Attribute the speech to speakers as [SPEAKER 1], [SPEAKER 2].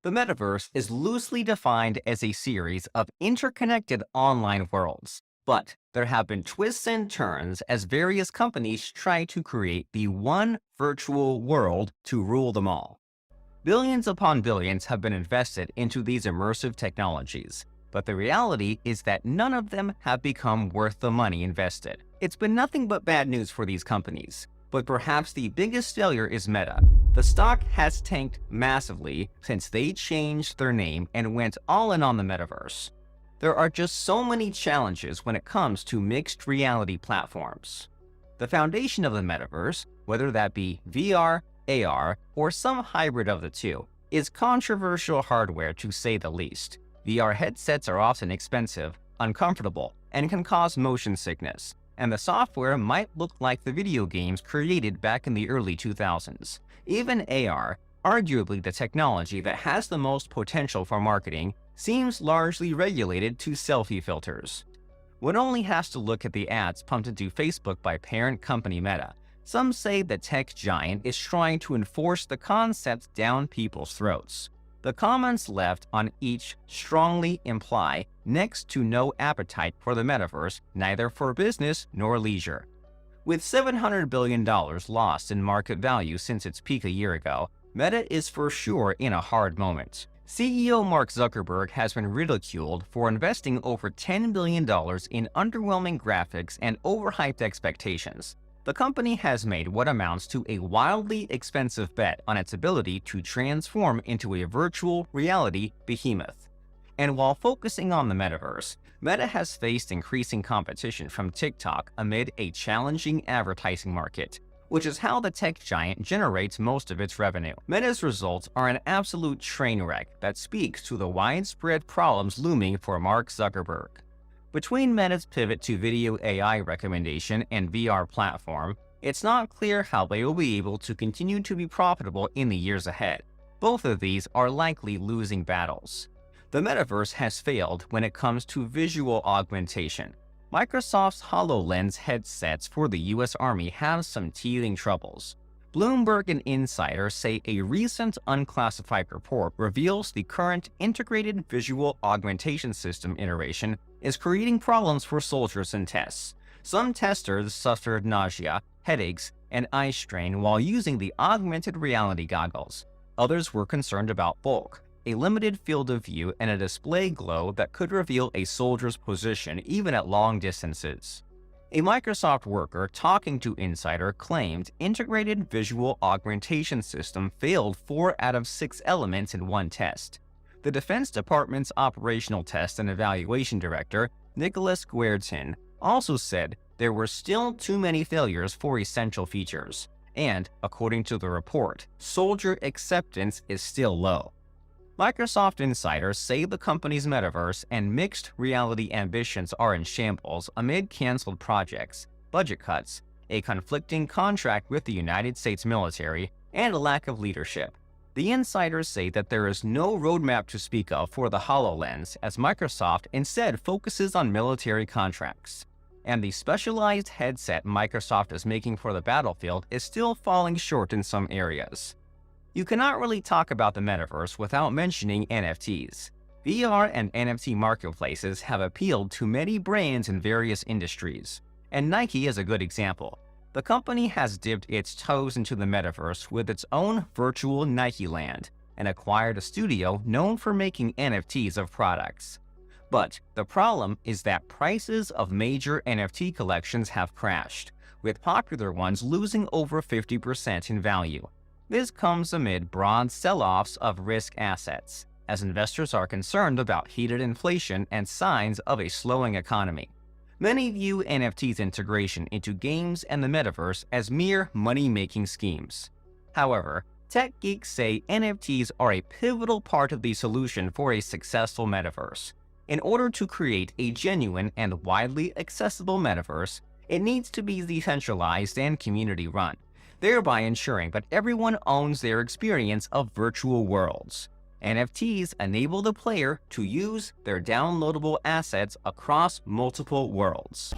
[SPEAKER 1] The metaverse is loosely defined as a series of interconnected online worlds, but there have been twists and turns as various companies try to create the one virtual world to rule them all. Billions upon billions have been invested into these immersive technologies, but the reality is that none of them have become worth the money invested. It's been nothing but bad news for these companies, but perhaps the biggest failure is Meta. The stock has tanked massively since they changed their name and went all in on the metaverse. There are just so many challenges when it comes to mixed reality platforms. The foundation of the metaverse, whether that be VR, AR, or some hybrid of the two, is controversial hardware to say the least. VR headsets are often expensive, uncomfortable, and can cause motion sickness, and the software might look like the video games created back in the early 2000s. Even AR, arguably the technology that has the most potential for marketing, seems largely regulated to selfie filters. One only has to look at the ads pumped into Facebook by parent company Meta. Some say the tech giant is trying to enforce the concept down people's throats. The comments left on each strongly imply next to no appetite for the metaverse, neither for business nor leisure. With $700 billion lost in market value since its peak a year ago, Meta is for sure in a hard moment. CEO Mark Zuckerberg has been ridiculed for investing over $10 billion in underwhelming graphics and overhyped expectations. The company has made what amounts to a wildly expensive bet on its ability to transform into a virtual reality behemoth. And while focusing on the metaverse, Meta has faced increasing competition from TikTok amid a challenging advertising market, which is how the tech giant generates most of its revenue. Meta's results are an absolute train wreck that speaks to the widespread problems looming for Mark Zuckerberg. Between Meta's pivot to video AI recommendation and VR platform, it's not clear how they will be able to continue to be profitable in the years ahead. Both of these are likely losing battles. The metaverse has failed when it comes to visual augmentation. Microsoft's HoloLens headsets for the US Army have some teething troubles. Bloomberg and insiders say a recent unclassified report reveals the current integrated visual augmentation system iteration is creating problems for soldiers in tests. Some testers suffered nausea, headaches, and eye strain while using the augmented reality goggles. Others were concerned about bulk, a limited field of view, and a display glow that could reveal a soldier's position even at long distances. A Microsoft worker talking to Insider claimed integrated visual augmentation system failed 4 out of 6 elements in one test. The Defense Department's Operational Test and Evaluation Director, Nicholas Guertin, also said there were still too many failures for essential features, and, according to the report, soldier acceptance is still low. Microsoft insiders say the company's metaverse and mixed reality ambitions are in shambles amid canceled projects, budget cuts, a conflicting contract with the United States military, and a lack of leadership. The insiders say that there is no roadmap to speak of for the HoloLens, as Microsoft instead focuses on military contracts. And the specialized headset Microsoft is making for the battlefield is still falling short in some areas. You cannot really talk about the metaverse without mentioning NFTs. VR and NFT marketplaces have appealed to many brands in various industries, and Nike is a good example. The company has dipped its toes into the metaverse with its own virtual Nike Land and acquired a studio known for making NFTs of products. But the problem is that prices of major NFT collections have crashed, with popular ones losing over 50% in value. This comes amid broad sell-offs of risk assets, as investors are concerned about heated inflation and signs of a slowing economy. Many view NFTs' integration into games and the metaverse as mere money-making schemes. However, tech geeks say NFTs are a pivotal part of the solution for a successful metaverse. In order to create a genuine and widely accessible metaverse, it needs to be decentralized and community-run, thereby ensuring that everyone owns their experience of virtual worlds. NFTs enable the player to use their downloadable assets across multiple worlds.